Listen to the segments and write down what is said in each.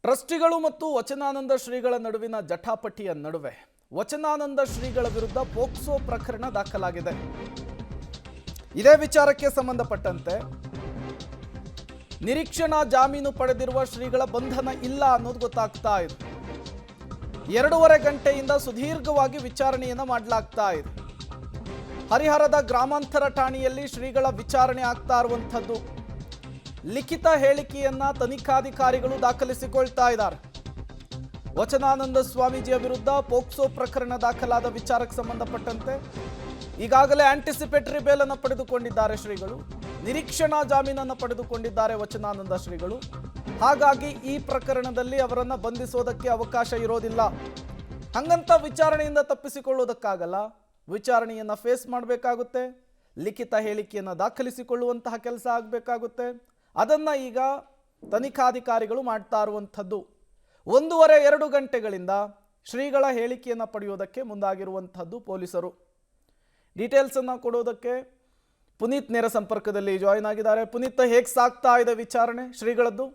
ಟ್ರಸ್ಟಿಗಳು ಮತ್ತು ವಚನಾನಂದ ಶ್ರೀಗಳ ನಡುವಿನ ಜಟಾಪಟಿಯ ನಡುವೆ ವಚನಾನಂದ ಶ್ರೀಗಳ ವಿರುದ್ಧ ಪೋಕ್ಸೋ ಪ್ರಕರಣ ದಾಖಲಾಗಿದೆ. ಇದೇ ವಿಚಾರಕ್ಕೆ ಸಂಬಂಧಪಟ್ಟಂತೆ ನಿರೀಕ್ಷಣಾ ಜಾಮೀನು ಪಡೆದಿರುವ ಶ್ರೀಗಳ ಬಂಧನ ಇಲ್ಲ ಅನ್ನೋದು ಗೊತ್ತಾಗ್ತಾ ಇದೆ. 2.5 ಗಂಟೆಯಿಂದ ಸುದೀರ್ಘವಾಗಿ ವಿಚಾರಣೆಯನ್ನು ಮಾಡಲಾಗ್ತಾ ಇದೆ. ಹರಿಹರದ ಗ್ರಾಮಾಂತರ ಠಾಣೆಯಲ್ಲಿ ಶ್ರೀಗಳ ವಿಚಾರಣೆ ಆಗ್ತಾ ಇರುವಂಥದ್ದು. ಲಿಖಿತ ಹೇಳಿಕೆಯನ್ನ ತನಿಖಾಧಿಕಾರಿಗಳು ದಾಖಲಿಸಿಕೊಳ್ತಾ ಇದ್ದಾರೆ. ವಚನಾನಂದ ಸ್ವಾಮೀಜಿಯ ವಿರುದ್ಧ ಪೋಕ್ಸೋ ಪ್ರಕರಣ ದಾಖಲಾದ ವಿಚಾರಕ್ಕೆ ಸಂಬಂಧಪಟ್ಟಂತೆ ಈಗಾಗಲೇ ಆಂಟಿಸಿಪೇಟರಿ ಬೇಲ್ ಅನ್ನು ಪಡೆದುಕೊಂಡಿದ್ದಾರೆ ಶ್ರೀಗಳು. ನಿರೀಕ್ಷಣಾ ಜಾಮೀನನ್ನು ಪಡೆದುಕೊಂಡಿದ್ದಾರೆ ವಚನಾನಂದ ಶ್ರೀಗಳು. ಹಾಗಾಗಿ ಈ ಪ್ರಕರಣದಲ್ಲಿ ಅವರನ್ನು ಬಂಧಿಸೋದಕ್ಕೆ ಅವಕಾಶ ಇರೋದಿಲ್ಲ. ಹಂಗಂತ ವಿಚಾರಣೆಯಿಂದ ತಪ್ಪಿಸಿಕೊಳ್ಳೋದಕ್ಕಾಗಲ್ಲ. ವಿಚಾರಣೆಯನ್ನು ಫೇಸ್ ಮಾಡಬೇಕಾಗುತ್ತೆ. ಲಿಖಿತ ಹೇಳಿಕೆಯನ್ನು ದಾಖಲಿಸಿಕೊಳ್ಳುವಂತಹ ಕೆಲಸ ಆಗಬೇಕಾಗುತ್ತೆ. ಅದನ್ನು ಈಗ ತನಿಖಾಧಿಕಾರಿಗಳು ಮಾಡ್ತಾ ಇರುವಂಥದ್ದು. 1.5-2 ಗಂಟೆಗಳಿಂದ ಶ್ರೀಗಳ ಹೇಳಿಕೆಯನ್ನು ಪಡೆಯೋದಕ್ಕೆ ಮುಂದಾಗಿರುವಂಥದ್ದು ಪೊಲೀಸರು. ಡೀಟೇಲ್ಸನ್ನು ಕೊಡೋದಕ್ಕೆ ಪುನೀತ್ ನೇರ ಸಂಪರ್ಕದಲ್ಲಿ ಜಾಯಿನ್ ಆಗಿದ್ದಾರೆ. ಪುನೀತ್, ಹೇಗೆ ಸಾಗ್ತಾ ಇದೆ ವಿಚಾರಣೆ ಶ್ರೀಗಳದ್ದು?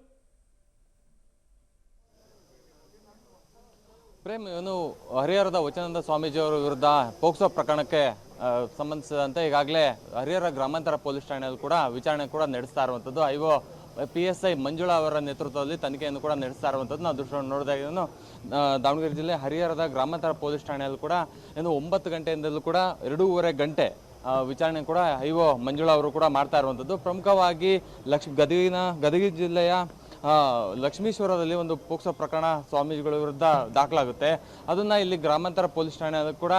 ಪ್ರೇಮ್, ಇವನು ಹರಿಹರದ ವಚನಾನಂದ ಸ್ವಾಮೀಜಿಯವರ ವಿರುದ್ಧ ಪೋಕ್ಸೋ ಪ್ರಕರಣಕ್ಕೆ ಸಂಬಂಧಿಸಿದಂತೆ ಈಗಾಗಲೇ ಹರಿಹರ ಗ್ರಾಮಾಂತರ ಪೊಲೀಸ್ ಠಾಣೆಯಲ್ಲಿ ಕೂಡ ವಿಚಾರಣೆ ಕೂಡ ನಡೆಸ್ತಾ ಇರುವಂಥದ್ದು. PSI ಮಂಜುಳಾ ಅವರ ನೇತೃತ್ವದಲ್ಲಿ ತನಿಖೆಯನ್ನು ಕೂಡ ನಡೆಸ್ತಾ ಇರುವಂಥದ್ದು ನಾವು ದೃಶ್ಯವನ್ನು ನೋಡಿದಾಗೇನು ದಾವಣಗೆರೆ ಜಿಲ್ಲೆ ಹರಿಹರದ ಗ್ರಾಮಾಂತರ ಪೊಲೀಸ್ ಠಾಣೆಯಲ್ಲಿ ಕೂಡ 9 ಗಂಟೆಯಿಂದಲೂ ಕೂಡ 2.5 ಗಂಟೆ ವಿಚಾರಣೆ ಕೂಡ ಮಂಜುಳಾ ಅವರು ಕೂಡ ಮಾಡ್ತಾ ಇರುವಂಥದ್ದು. ಪ್ರಮುಖವಾಗಿ ಗದಗ ಜಿಲ್ಲೆಯ ಲಕ್ಷ್ಮೀಶ್ವರದಲ್ಲಿ ಒಂದು ಪೋಕ್ಸೋ ಪ್ರಕರಣ ಸ್ವಾಮೀಜಿಗಳ ವಿರುದ್ಧ ದಾಖಲಾಗುತ್ತೆ. ಅದನ್ನು ಇಲ್ಲಿ ಗ್ರಾಮಾಂತರ ಪೊಲೀಸ್ ಠಾಣೆಯಲ್ಲಿ ಕೂಡ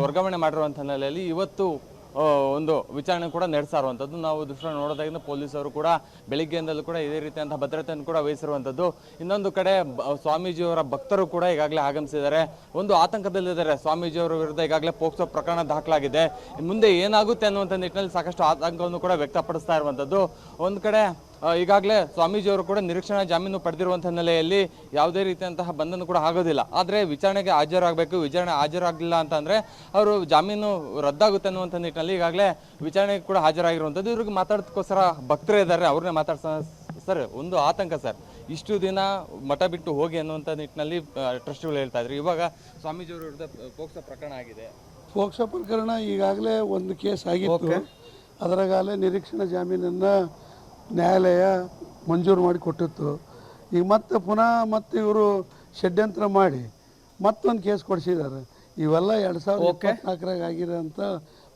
ವರ್ಗಾವಣೆ ಮಾಡಿರುವಂಥ ಹಿನ್ನೆಲೆಯಲ್ಲಿ ಇವತ್ತು ಒಂದು ವಿಚಾರಣೆ ಕೂಡ ನಡೆಸ್ತಾ ಇರುವಂಥದ್ದು ನಾವು ದೃಶ್ಯ ನೋಡೋದಾಗಿಂದ ಪೊಲೀಸರು ಕೂಡ ಬೆಳಿಗ್ಗೆಯಿಂದಲೂ ಕೂಡ ಇದೇ ರೀತಿಯಂತಹ ಭದ್ರತೆಯನ್ನು ಕೂಡ ವಹಿಸಿರುವಂಥದ್ದು. ಇನ್ನೊಂದು ಕಡೆ ಸ್ವಾಮೀಜಿಯವರ ಭಕ್ತರು ಕೂಡ ಈಗಾಗಲೇ ಆಗಮಿಸಿದ್ದಾರೆ. ಒಂದು ಆತಂಕದಲ್ಲಿದ್ದಾರೆ. ಸ್ವಾಮೀಜಿಯವರ ವಿರುದ್ಧ ಈಗಾಗಲೇ ಪೋಕ್ಸೋ ಪ್ರಕರಣ ದಾಖಲಾಗಿದೆ. ಮುಂದೆ ಏನಾಗುತ್ತೆ ಅನ್ನುವಂಥ ನಿಟ್ಟಿನಲ್ಲಿ ಸಾಕಷ್ಟು ಆತಂಕವನ್ನು ಕೂಡ ವ್ಯಕ್ತಪಡಿಸ್ತಾ ಇರುವಂಥದ್ದು. ಒಂದು ಕಡೆ ಈಗಾಗಲೇ ಸ್ವಾಮೀಜಿಯವರು ಕೂಡ ನಿರೀಕ್ಷಣಾ ಜಾಮೀನು ಪಡೆದಿರುವಂಥ ಹಿನ್ನೆಲೆಯಲ್ಲಿ ಯಾವುದೇ ರೀತಿಯಂತಹ ಬಂಧನ ಕೂಡ ಆಗೋದಿಲ್ಲ. ಆದರೆ ವಿಚಾರಣೆಗೆ ಹಾಜರಾಗಬೇಕು. ವಿಚಾರಣೆ ಹಾಜರಾಗಲಿಲ್ಲ ಅಂತಂದರೆ ಅವರು ಜಾಮೀನು ರದ್ದಾಗುತ್ತೆ ಅನ್ನುವಂಥ ನಿಟ್ಟಿನಲ್ಲಿ ಈಗಾಗಲೇ ವಿಚಾರಣೆಗೆ ಕೂಡ ಹಾಜರಾಗಿರುವಂಥದ್ದು. ಇವ್ರಿಗೆ ಮಾತಾಡೋದಕ್ಕೋಸ್ಕರ ಭಕ್ತರೇ ಇದ್ದಾರೆ, ಅವ್ರನ್ನೇ ಮಾತಾಡ್ಸೋಣ. ಸರ್, ಒಂದು ಆತಂಕ ಸರ್, ಇಷ್ಟು ದಿನ ಮಠ ಬಿಟ್ಟು ಹೋಗಿ ಅನ್ನುವಂಥ ನಿಟ್ಟಿನಲ್ಲಿ ಟ್ರಸ್ಟಿಗಳು ಹೇಳ್ತಾ ಇದ್ರು. ಇವಾಗ ಸ್ವಾಮೀಜಿಯವರ ವಿರುದ್ಧ ಪೋಕ್ಸೋ ಪ್ರಕರಣ ಆಗಿದೆ. ಪೋಕ್ಸೋ ಪ್ರಕರಣ ಈಗಾಗಲೇ ಒಂದು ಕೇಸ್ ಆಗಿತ್ತು. ಅದರಾಗಲೇ ನಿರೀಕ್ಷಣಾ ಜಾಮೀನನ್ನು ನ್ಯಾಯಾಲಯ ಮಂಜೂರು ಮಾಡಿ ಕೊಟ್ಟಿತ್ತು. ಈಗ ಮತ್ತೆ ಪುನಃ ಇವರು ಷಡ್ಯಂತ್ರ ಮಾಡಿ ಮತ್ತೊಂದು ಕೇಸ್ ಕೊಡಿಸಿದ್ದಾರೆ. ಇವೆಲ್ಲ 2024 ಆಗಿರೋಂಥ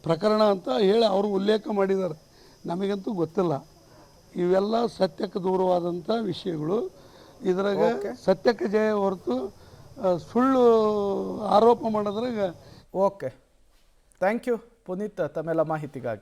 ಪ್ರಕರಣ ಅಂತ ಹೇಳಿ ಅವರು ಉಲ್ಲೇಖ ಮಾಡಿದ್ದಾರೆ. ನಮಗಂತೂ ಗೊತ್ತಿಲ್ಲ. ಇವೆಲ್ಲ ಸತ್ಯಕ್ಕೆ ದೂರವಾದಂಥ ವಿಷಯಗಳು. ಇದ್ರಾಗ ಸತ್ಯಕ್ಕೆ ಜಯ ಹೊರತು ಸುಳ್ಳು ಆರೋಪ ಮಾಡೋದ್ರಾಗ. ಓಕೆ, ಥ್ಯಾಂಕ್ ಯು ಪುನೀತ್ ತಮ್ಮೆಲ್ಲ ಮಾಹಿತಿಗಾಗಿ.